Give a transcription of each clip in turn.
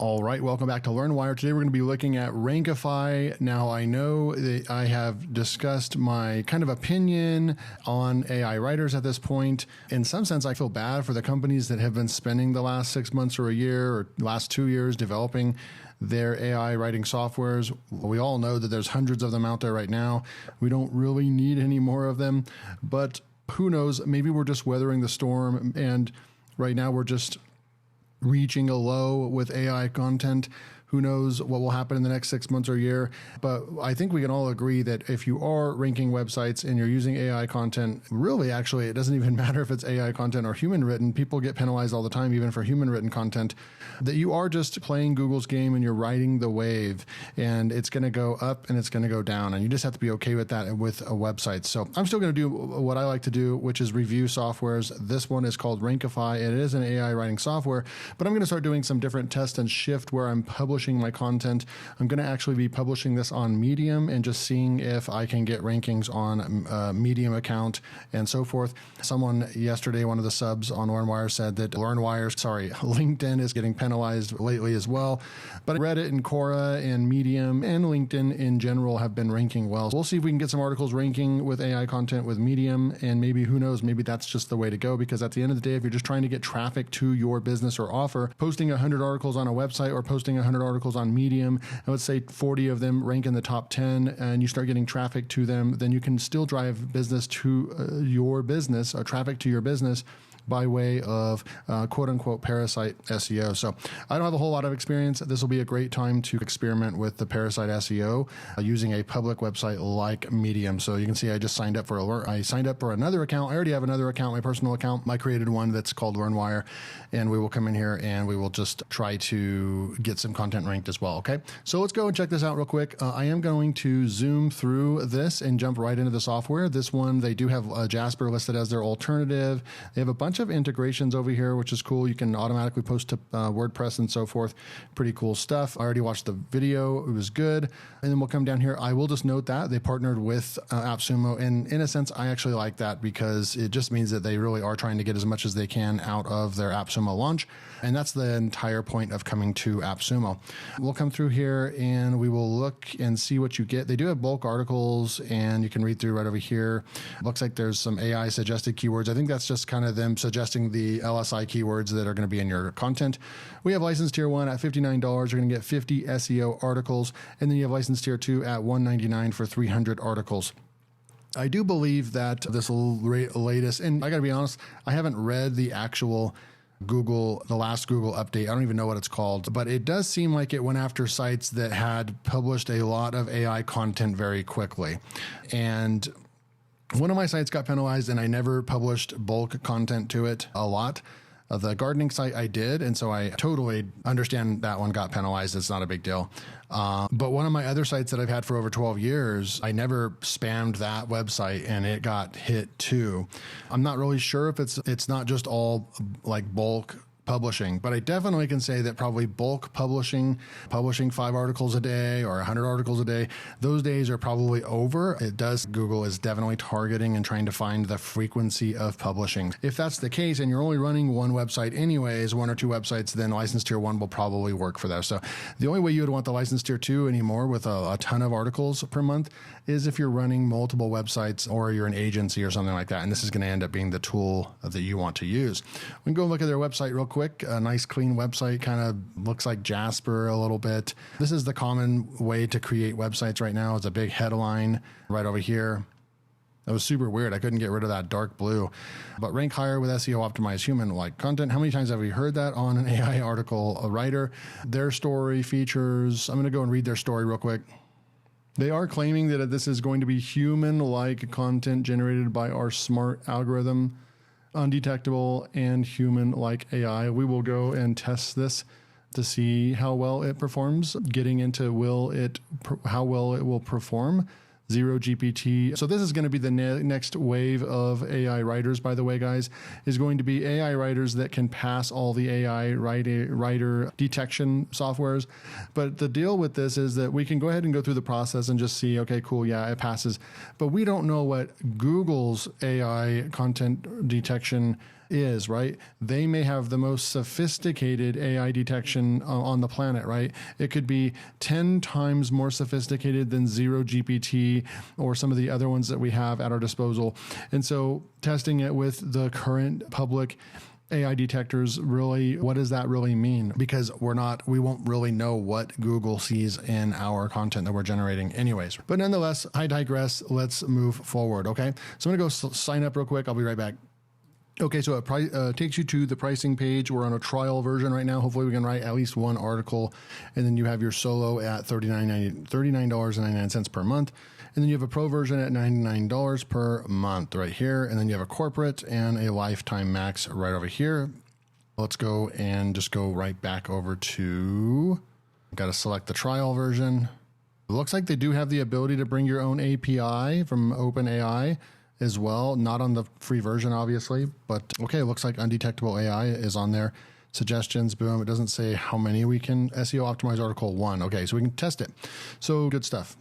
All right, welcome back to LearnWire. Today we're going to be looking at Rankify. Now, I know that I have discussed my kind of opinion on AI writers at this point. In some sense, I feel bad for the companies that have been spending the last 6 months or a year or last 2 years developing their AI writing softwares. We all know that there's hundreds of them out there right now. We don't really need any more of them, but who knows? Maybe we're just weathering the storm, and right now we're just reaching a low with AI content. Who knows what will happen in the next 6 months or a year? But I think we can all agree that if you are ranking websites and you're using AI content, really, actually, it doesn't even matter if it's AI content or human written. People get penalized all the time, even for human written content, that you are just playing Google's game and you're riding the wave, and it's going to go up and it's going to go down. And you just have to be okay with that with a website. So I'm still going to do what I like to do, which is review softwares. This one is called Rankify. It is an AI writing software, but I'm going to start doing some different test and shift where I'm publishing my content. I'm going to actually be publishing this on Medium and just seeing if I can get rankings on Medium account and so forth. Someone yesterday, one of the subs on LearnWire said that LinkedIn is getting penalized lately as well. But Reddit and Quora and Medium and LinkedIn in general have been ranking well. So we'll see if we can get some articles ranking with AI content with Medium, and maybe, who knows, maybe that's just the way to go, because at the end of the day, if you're just trying to get traffic to your business or offer, posting 100 articles on a website or posting 100 articles on Medium, and let's say 40 of them rank in the top 10, and you start getting traffic to them, then you can still drive business to your business, or traffic to your business, by way of quote unquote parasite SEO. So I don't have a whole lot of experience. This will be a great time to experiment with the parasite SEO using a public website like Medium. So you can see I just signed up for another account. I already have another account, my personal account. I created one that's called LearnWire, and we will come in here and we will just try to get some content ranked as well. Okay, so let's go and check this out real quick. I am going to zoom through this and jump right into the software. This one, they do have Jasper listed as their alternative. They have a bunch of integrations over here, which is cool. You can automatically post to WordPress and so forth. Pretty cool stuff. I already watched the video. It was good. And then we'll come down here. I will just note that they partnered with AppSumo. And in a sense, I actually like that, because it just means that they really are trying to get as much as they can out of their AppSumo launch. And that's the entire point of coming to AppSumo. We'll come through here and we will look and see what you get. They do have bulk articles, and you can read through right over here. Looks like there's some AI suggested keywords. I think that's just kind of them suggesting the LSI keywords that are going to be in your content. We have license tier 1 at $59. You're going to get 50 SEO articles. And then you have license tier 2 at $199 for 300 articles. I do believe that this latest, and I got to be honest, I haven't read the actual the last Google update. I don't even know what it's called, but it does seem like it went after sites that had published a lot of AI content very quickly. And one of my sites got penalized, and I never published bulk content to it a lot. The gardening site I did, and so I totally understand that one got penalized. It's not a big deal. But one of my other sites that I've had for over 12 years, I never spammed that website, and it got hit too. I'm not really sure if it's not just all like bulk publishing, but I definitely can say that probably bulk publishing 5 articles a day or 100 articles a day, those days are probably over. Google is definitely targeting and trying to find the frequency of publishing. If that's the case, and you're only running one website anyways, 1 or 2 websites, then license tier 1 will probably work for that. So the only way you would want the license tier 2 anymore with a ton of articles per month is if you're running multiple websites or you're an agency or something like that. And this is going to end up being the tool that you want to use. We can go look at their website real quick. A nice clean website, kind of looks like Jasper a little bit. This is the common way to create websites right now. It's a big headline right over here. That was super weird. I couldn't get rid of that dark blue. But rank higher with SEO optimized human-like content. How many times have we heard that on an AI article? A writer, their story features. I'm going to go and read their story real quick. They are claiming that this is going to be human-like content generated by our smart algorithm, undetectable and human-like AI. We will go and test this to see how well it performs, getting into how well it will perform. Zero GPT. So this is going to be the next wave of AI writers, by the way, guys, is going to be AI writers that can pass all the AI writer detection softwares. But the deal with this is that we can go ahead and go through the process and just see, okay, cool, yeah, it passes. But we don't know what Google's AI content detection is, right? They may have the most sophisticated AI detection on the planet, right? It could be 10 times more sophisticated than Zero GPT or some of the other ones that we have at our disposal. And so testing it with the current public AI detectors, really, what does that really mean? Because we won't really know what Google sees in our content that we're generating anyways. But nonetheless, I digress. Let's move forward, okay? So I'm gonna go sign up real quick. I'll be right back. Okay, so it takes you to the pricing page. We're on a trial version right now. Hopefully we can write at least one article, and then you have your solo at $39.99 per month. And then you have a pro version at $99 per month right here. And then you have a corporate and a lifetime max right over here. Let's go and just go right back over to, got to select the trial version. It looks like they do have the ability to bring your own API from OpenAI as well. Not on the free version, obviously, but okay, it looks like undetectable AI is on there. Suggestions, boom. It doesn't say how many we can SEO optimize article 1. Okay, so we can test it. So good stuff.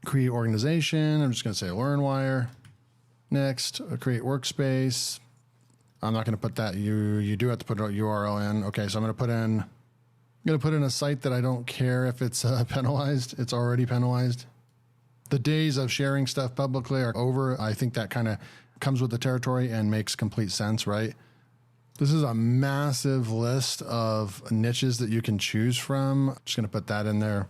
Create organization. I'm just going to say LearnWire. Next, create workspace. I'm not going to put that. You do have to put a URL in. Okay, so I'm going to put in a site that I don't care if it's penalized. It's already penalized. The days of sharing stuff publicly are over. I think that kind of comes with the territory and makes complete sense, right? This is a massive list of niches that you can choose from. Just going to put that in there.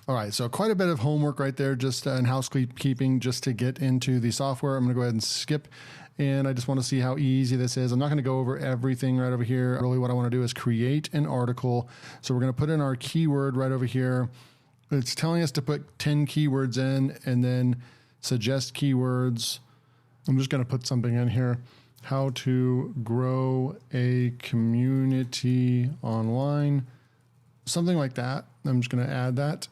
All right, so quite a bit of homework right there, just in housekeeping, just to get into the software. I'm going to go ahead and skip, and I just want to see how easy this is. I'm not going to go over everything right over here. Really what I want to do is create an article. So we're going to put in our keyword right over here. It's telling us to put 10 keywords in and then suggest keywords. I'm just going to put something in here. How to grow a community online. Something like that. I'm just going to add that.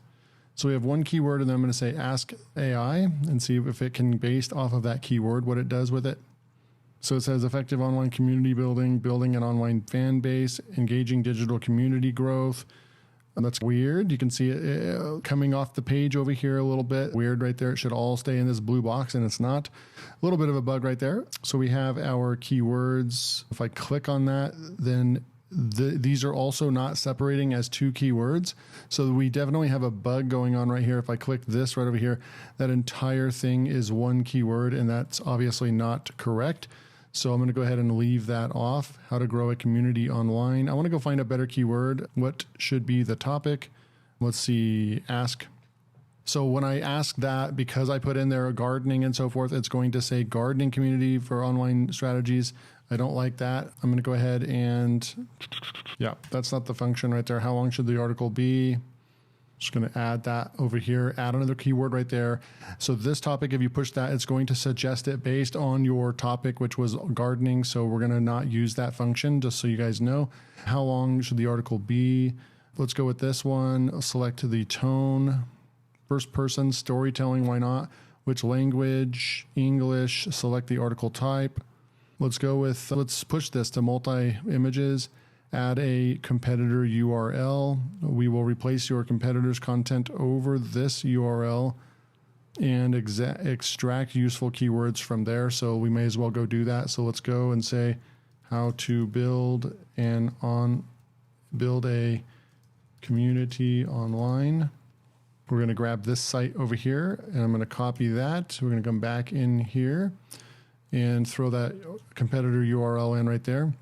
So we have one keyword, and then I'm going to say ask AI and see if it can, based off of that keyword, what it does with it. So it says effective online community building, building an online fan base, engaging digital community growth. And that's weird. You can see it coming off the page over here a little bit. Weird right there. It should all stay in this blue box, and it's not. A little bit of a bug right there. So we have our keywords. If I click on that, then these are also not separating as two keywords. So we definitely have a bug going on right here. If I click this right over here, that entire thing is one keyword, and that's obviously not correct. So I'm going to go ahead and leave that off. How to grow a community online. I want to go find a better keyword. What should be the topic? Let's see, ask. So when I ask that, because I put in there gardening and so forth, it's going to say gardening community for online strategies. I don't like that. I'm going to go ahead and, yeah, that's not the function right there. How long should the article be? Just going to add that over here, add another keyword right there. So this topic, if you push that, it's going to suggest it based on your topic, which was gardening. So we're going to not use that function, just so you guys know. How long should the article be? Let's go with this one. Select the tone, first person, storytelling, why not? Which language, English, select the article type. Let's push this to multi-images, add a competitor URL. We will replace your competitor's content over this URL and extract useful keywords from there. So we may as well go do that. So let's go and say how to build a community online. We're going to grab this site over here, and I'm going to copy that. We're going to come back in here and throw that competitor URL in right there.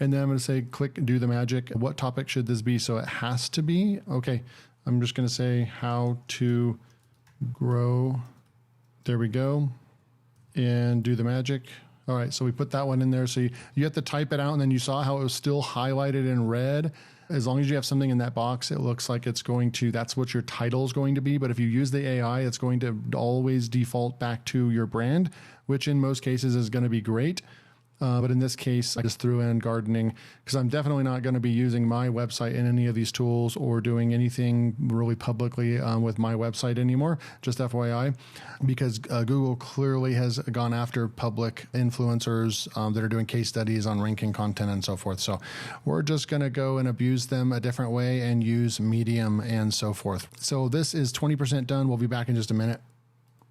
And then I'm going to say, click, do the magic. What topic should this be? So it has to be, okay, I'm just going to say how to grow. There we go. And do the magic. All right, so we put that one in there. So you have to type it out, and then you saw how it was still highlighted in red. As long as you have something in that box, it looks like it's going to, that's what your title is going to be. But if you use the AI, it's going to always default back to your brand, which in most cases is going to be great. But in this case, I just threw in gardening because I'm definitely not going to be using my website in any of these tools or doing anything really publicly with my website anymore, just FYI, because Google clearly has gone after public influencers that are doing case studies on ranking content and so forth. So we're just going to go and abuse them a different way and use Medium and so forth. So this is 20% done. We'll be back in just a minute.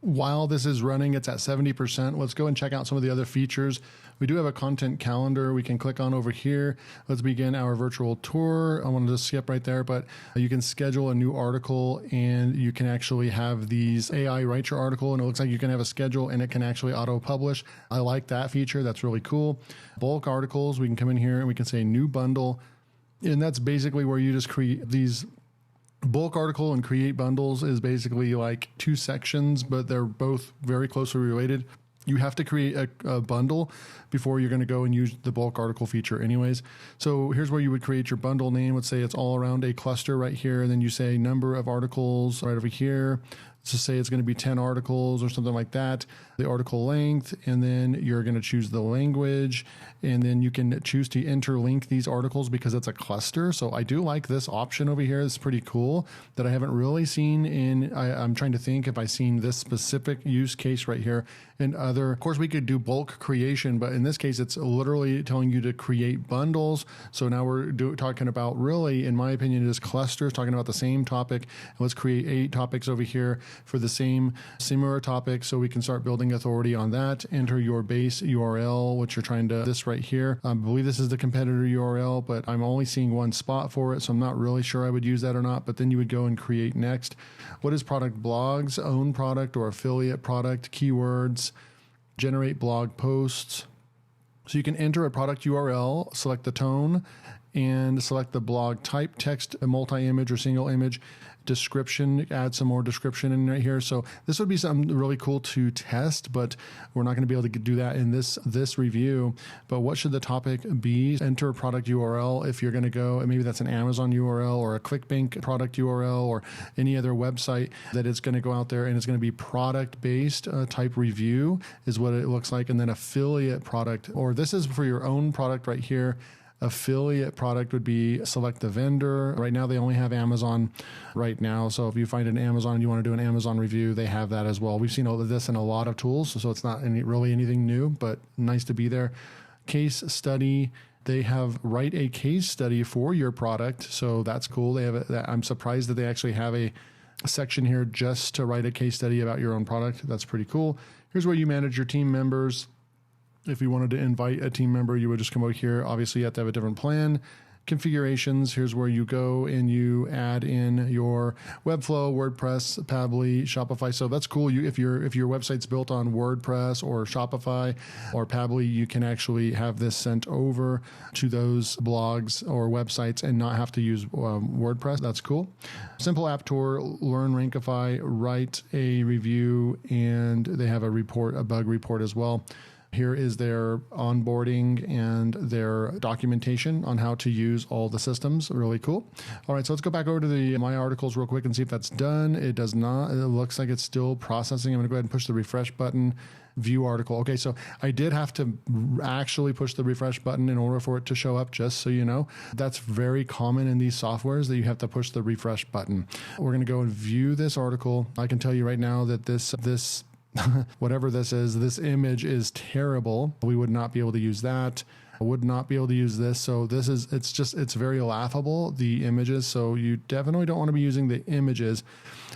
While this is running, it's at 70%. Let's go and check out some of the other features. We do have a content calendar we can click on over here. Let's begin our virtual tour. I wanted to skip right there, but you can schedule a new article and you can actually have these AI write your article, and it looks like you can have a schedule and it can actually auto-publish. I like that feature. That's really cool. Bulk articles, we can come in here and we can say new bundle. And that's basically where you just create these bulk article, and create bundles is basically like two sections, but they're both very closely related. You have to create a bundle before you're going to go and use the bulk article feature anyways. So here's where you would create your bundle name. Let's say it's all around a cluster right here. And then you say number of articles right over here. So say it's going to be 10 articles or something like that, the article length, and then you're going to choose the language, and then you can choose to interlink these articles because it's a cluster. So I do like this option over here. It's pretty cool that I haven't really seen I'm trying to think if I've seen this specific use case right here in other. Of course, we could do bulk creation, but in this case, it's literally telling you to create bundles. So now we're talking about really, in my opinion, it is clusters, talking about the same topic. Let's create 8 topics over here for the same similar topic, so we can start building authority on that. Enter your base URL, which you're trying to, this right here. I believe this is the competitor URL, but I'm only seeing one spot for it, so I'm not really sure I would use that or not. But then you would go and create next. What is product blogs, own product or affiliate product, keywords, generate blog posts. So you can enter a product URL, select the tone, and select the blog type, text, a multi-image or single image, description, add some more description in right here. So this would be something really cool to test, but we're not going to be able to do that in this review. But what should the topic be? Enter a product URL if you're going to go, and maybe that's an Amazon URL or a ClickBank product URL or any other website that it's going to go out there, and it's going to be product-based type review is what it looks like. And then affiliate product, or this is for your own product right here. Affiliate product would be select the vendor. Right now, they only have Amazon right now. So if you find an Amazon, you want to do an Amazon review, they have that as well. We've seen all of this in a lot of tools, so it's not really anything new, but nice to be there. Case study. They have write a case study for your product. So that's cool. They have I'm surprised that they actually have a section here just to write a case study about your own product. That's pretty cool. Here's where you manage your team members. If you wanted to invite a team member, you would just come over here. Obviously, you have to have a different plan. Configurations, here's where you go and you add in your Webflow, WordPress, Pabbly, Shopify. So that's cool. If your website's built on WordPress or Shopify or Pabbly, you can actually have this sent over to those blogs or websites and not have to use WordPress. That's cool. Simple app tour, learn Rankify, write a review, and they have a bug report as well. Here is their onboarding and their documentation on how to use all the systems. Really cool. All right, so let's go back over to my articles real quick and see if that's done. It does not. It looks like it's still processing. I'm going to go ahead and push the refresh button. View article. Okay, so I did have to actually push the refresh button in order for it to show up, just so you know. That's very common in these softwares that you have to push the refresh button. We're going to go and view this article. I can tell you right now that this whatever this is, this image is terrible. We would not be able to use that. I would not be able to use this. So it's very laughable, the images. So you definitely don't want to be using the images.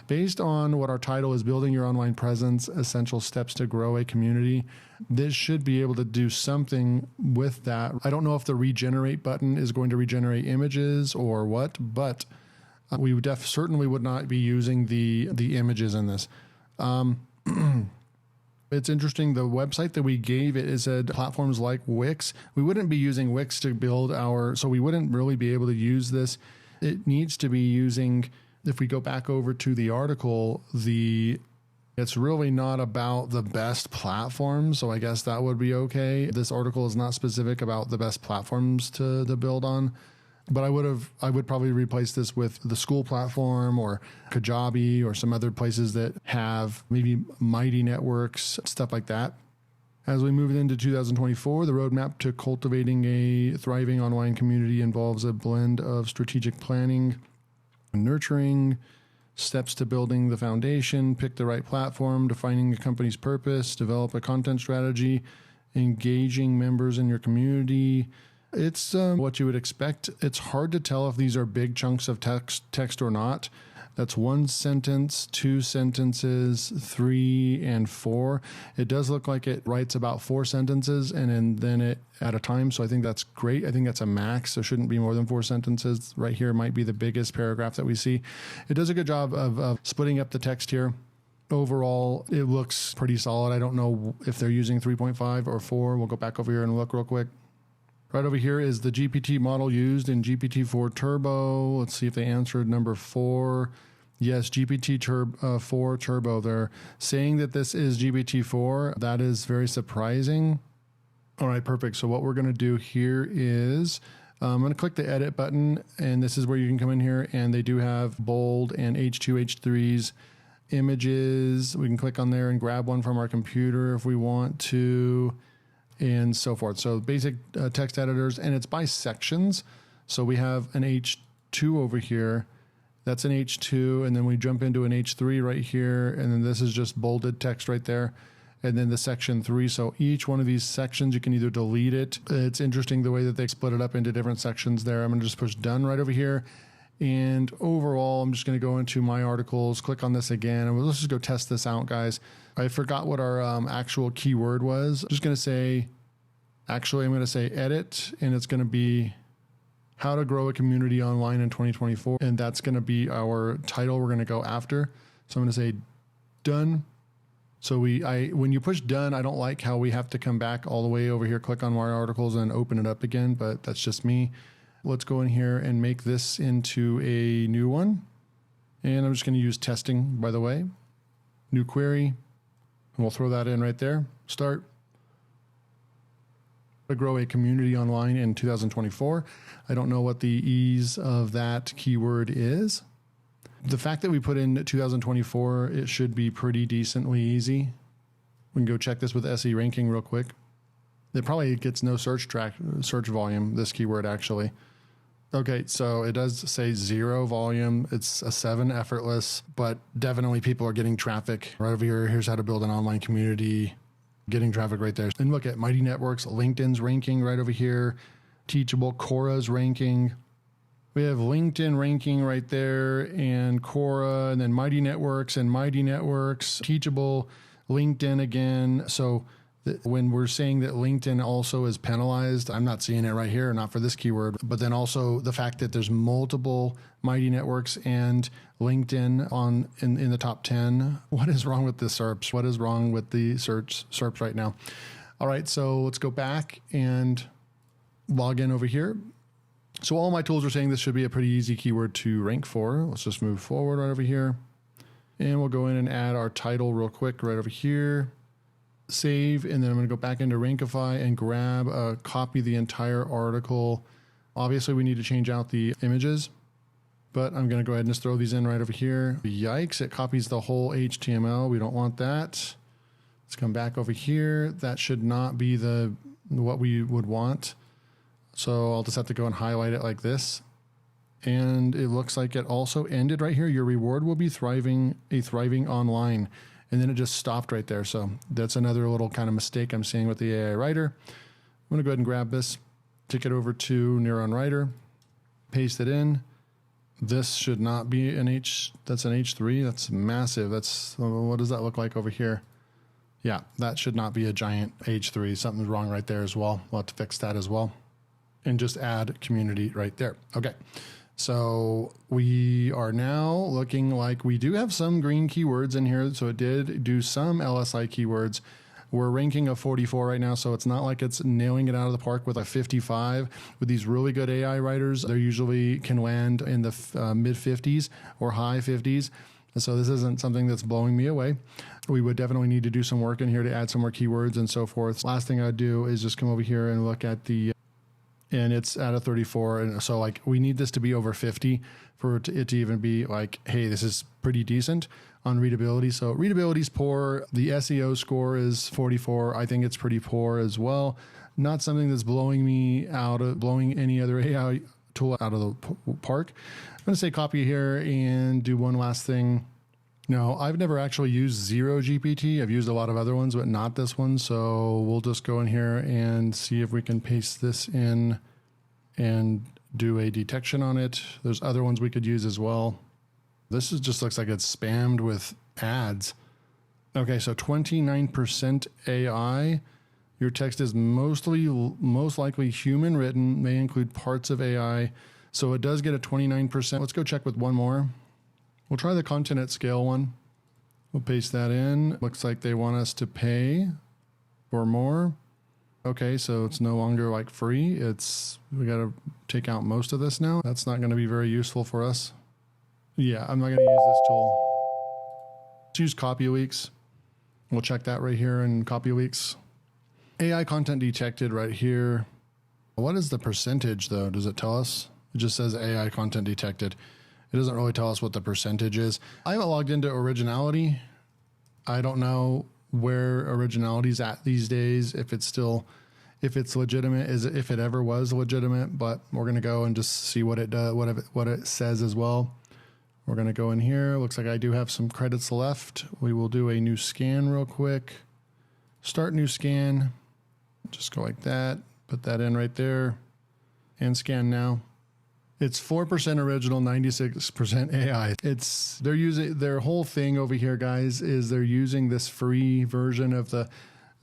Based on what our title is, Building Your Online Presence, Essential Steps to Grow a Community, this should be able to do something with that. I don't know if the regenerate button is going to regenerate images or what, but we certainly would not be using the images in this. It's interesting. The website that we gave it said platforms like Wix. We wouldn't be using Wix to build so we wouldn't really be able to use this. It needs to be using, if we go back over to the article, it's really not about the best platforms. So I guess that would be okay. This article is not specific about the best platforms to build on. But I would probably replace this with the school platform or Kajabi or some other places that have maybe Mighty Networks, stuff like that. As we move into 2024, the roadmap to cultivating a thriving online community involves a blend of strategic planning and nurturing, steps to building the foundation, pick the right platform, defining a company's purpose, develop a content strategy, engaging members in your community. It's what you would expect. It's hard to tell if these are big chunks of text or not. That's 1 sentence, 2 sentences, 3, and 4. It does look like it writes about 4 sentences and then it at a time. So I think that's great. I think that's a max. There shouldn't be more than 4 sentences. Right here might be the biggest paragraph that we see. It does a good job of splitting up the text here. Overall, it looks pretty solid. I don't know if they're using 3.5 or 4. We'll go back over here and look real quick. Right over here is the GPT model used in GPT-4 Turbo. Let's see if they answered number 4. Yes, GPT-4 Turbo. They're saying that this is GPT-4. That is very surprising. All right, perfect. So what we're going to do here is I'm going to click the edit button, and this is where you can come in here, and they do have bold and H2, H3s images. We can click on there and grab one from our computer if we want to, and so forth. So basic text editors, and it's by sections. So we have an H2 over here. That's an H2, and then we jump into an H3 right here, and then this is just bolded text right there, and then the section 3. So each one of these sections, you can either delete it. It's interesting the way that they split it up into different sections there. I'm going to just push done right over here, and overall, I'm just going to go into my articles, click on this again, and let's just go test this out, guys. I forgot what our actual keyword was. I'm just going to say, actually, I'm going to say edit, and it's going to be how to grow a community online in 2024. And that's going to be our title we're going to go after. So I'm going to say done. So when you push done, I don't like how we have to come back all the way over here, click on my articles and open it up again, but that's just me. Let's go in here and make this into a new one. And I'm just going to use testing, by the way. New query. And we'll throw that in right there. Start. To grow a community online in 2024. I don't know what the ease of that keyword is. The fact that we put in 2024, it should be pretty decently easy. We can go check this with SE ranking real quick. It probably gets no search volume, this keyword actually. Okay, so it does say 0 volume. It's a 7 effortless, but definitely people are getting traffic. Right over here, here's how to build an online community. Getting traffic right there. And look at Mighty Networks, LinkedIn's ranking right over here. Teachable, Quora's ranking. We have LinkedIn ranking right there, and Quora, and then Mighty Networks, Teachable, LinkedIn again. So when we're saying that LinkedIn also is penalized, I'm not seeing it right here, not for this keyword, but then also the fact that there's multiple Mighty Networks and LinkedIn in the top 10. What is wrong with the SERPs? What is wrong with the SERPs right now? All right, so let's go back and log in over here. So all my tools are saying this should be a pretty easy keyword to rank for. Let's just move forward right over here. And we'll go in and add our title real quick right over here. Save, and then I'm going to go back into Rankify and copy the entire article. Obviously, we need to change out the images, but I'm going to go ahead and just throw these in right over here. Yikes, it copies the whole HTML. We don't want that. Let's come back over here. That should not be what we would want. So I'll just have to go and highlight it like this. And it looks like it also ended right here. Your reward will be thriving online. And then it just stopped right there. So that's another little kind of mistake I'm seeing with the AI writer. I'm going to go ahead and grab this, take it over to Neuron Writer, paste it in. This should not be that's an H3. That's massive. What does that look like over here? Yeah, that should not be a giant H3. Something's wrong right there as well. We'll have to fix that as well. And just add community right there. Okay. So we are now looking like we do have some green keywords in here. So it did do some LSI keywords. We're ranking a 44 right now, so it's not like it's nailing it out of the park with a 55. With these really good AI writers, they usually can land in the mid 50s or high 50s. So this isn't something that's blowing me away. We would definitely need to do some work in here to add some more keywords and so forth. Last thing I'd do is just come over here and look at and it's at a 34. And so like we need this to be over 50 for it to even be like, hey, this is pretty decent on readability. So readability is poor. The SEO score is 44. I think it's pretty poor as well. Not something that's blowing any other AI tool out of the park. I'm going to say copy here and do one last thing. No, I've never actually used Zero GPT. I've used a lot of other ones, but not this one. So we'll just go in here and see if we can paste this in and do a detection on it. There's other ones we could use as well. This is just looks like it's spammed with ads. Okay, so 29% AI. Your text is most likely human written, may include parts of AI. So it does get a 29%. Let's go check with one more. We'll try the content at scale one. We'll paste that in. Looks like they want us to pay for more. Okay, so it's no longer like free. We got to take out most of this now. That's not going to be very useful for us. Yeah, I'm not going to use this tool. Let's use CopyLeaks. We'll check that right here in CopyLeaks. AI content detected right here. What is the percentage though? Does it tell us? It just says AI content detected. It doesn't really tell us what the percentage is. I haven't logged into Originality. I don't know where Originality's at these days, if it's legitimate, if it ever was legitimate, but we're going to go and just see what it does, what it says as well. We're going to go in here. Looks like I do have some credits left. We will do a new scan real quick. Start new scan. Just go like that. Put that in right there and scan now. It's 4% original, 96% AI. They're using their whole thing over here, guys, is they're using this free version of the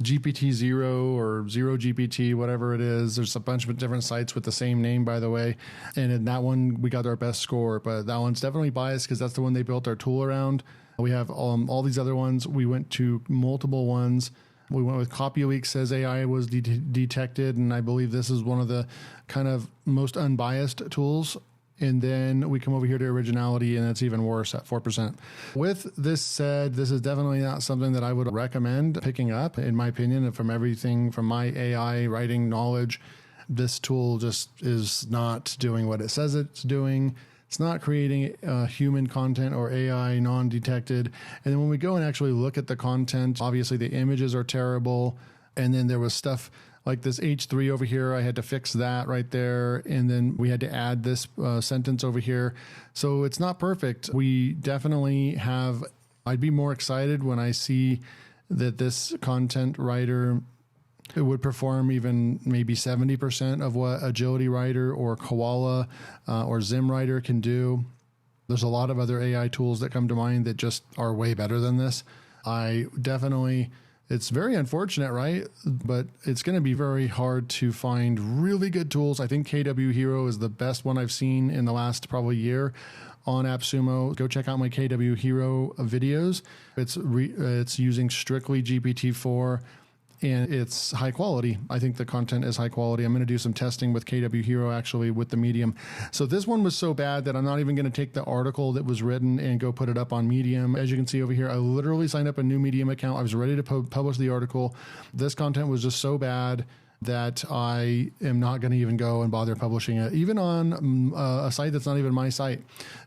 GPT-0 or Zero GPT, whatever it is. There's a bunch of different sites with the same name, by the way. And in that one, we got our best score, but that one's definitely biased because that's the one they built our tool around. We have all these other ones. We went to multiple ones. We went with CopyLeaks, says AI was detected, and I believe this is one of the kind of most unbiased tools. And then we come over here to Originality, and it's even worse at 4%. With this said, this is definitely not something that I would recommend picking up, in my opinion, and from everything from my AI writing knowledge. This tool just is not doing what it says it's doing. It's not creating human content or AI non-detected. And then when we go and actually look at the content, obviously the images are terrible. And then there was stuff like this H3 over here. I had to fix that right there. And then we had to add this sentence over here. So it's not perfect. We definitely I'd be more excited when I see that this content writer, it would perform even maybe 70% of what Agility Writer or Koala or Zim Writer can do. There's a lot of other AI tools that come to mind that just are way better than this. It's very unfortunate, right? But it's going to be very hard to find really good tools. I think KW Hero is the best one I've seen in the last probably year on AppSumo. Go check out my KW Hero videos. It's using strictly GPT-4. And it's high quality. I think the content is high quality. I'm going to do some testing with KW Hero actually with the Medium. So this one was so bad that I'm not even going to take the article that was written and go put it up on Medium. As you can see over here, I literally signed up a new Medium account. I was ready to publish the article. This content was just so bad that I am not going to even go and bother publishing it, even on a site that's not even my site.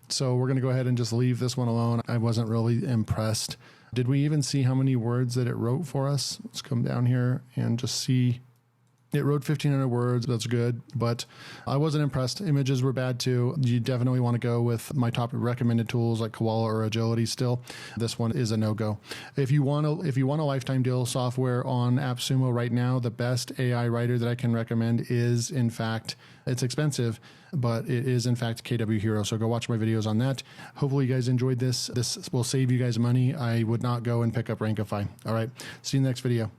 So we're going to go ahead and just leave this one alone. I wasn't really impressed. Did we even see how many words that it wrote for us? Let's come down here and just see. It wrote 1,500 words. That's good, but I wasn't impressed. Images were bad too. You definitely want to go with my top recommended tools like Koala or Agility still. This one is a no-go. If you want a lifetime deal software on AppSumo right now, the best AI writer that I can recommend is, in fact, it's expensive, but it is in fact KW Hero. So go watch my videos on that. Hopefully you guys enjoyed this. This will save you guys money. I would not go and pick up Rankify. All right. See you in the next video.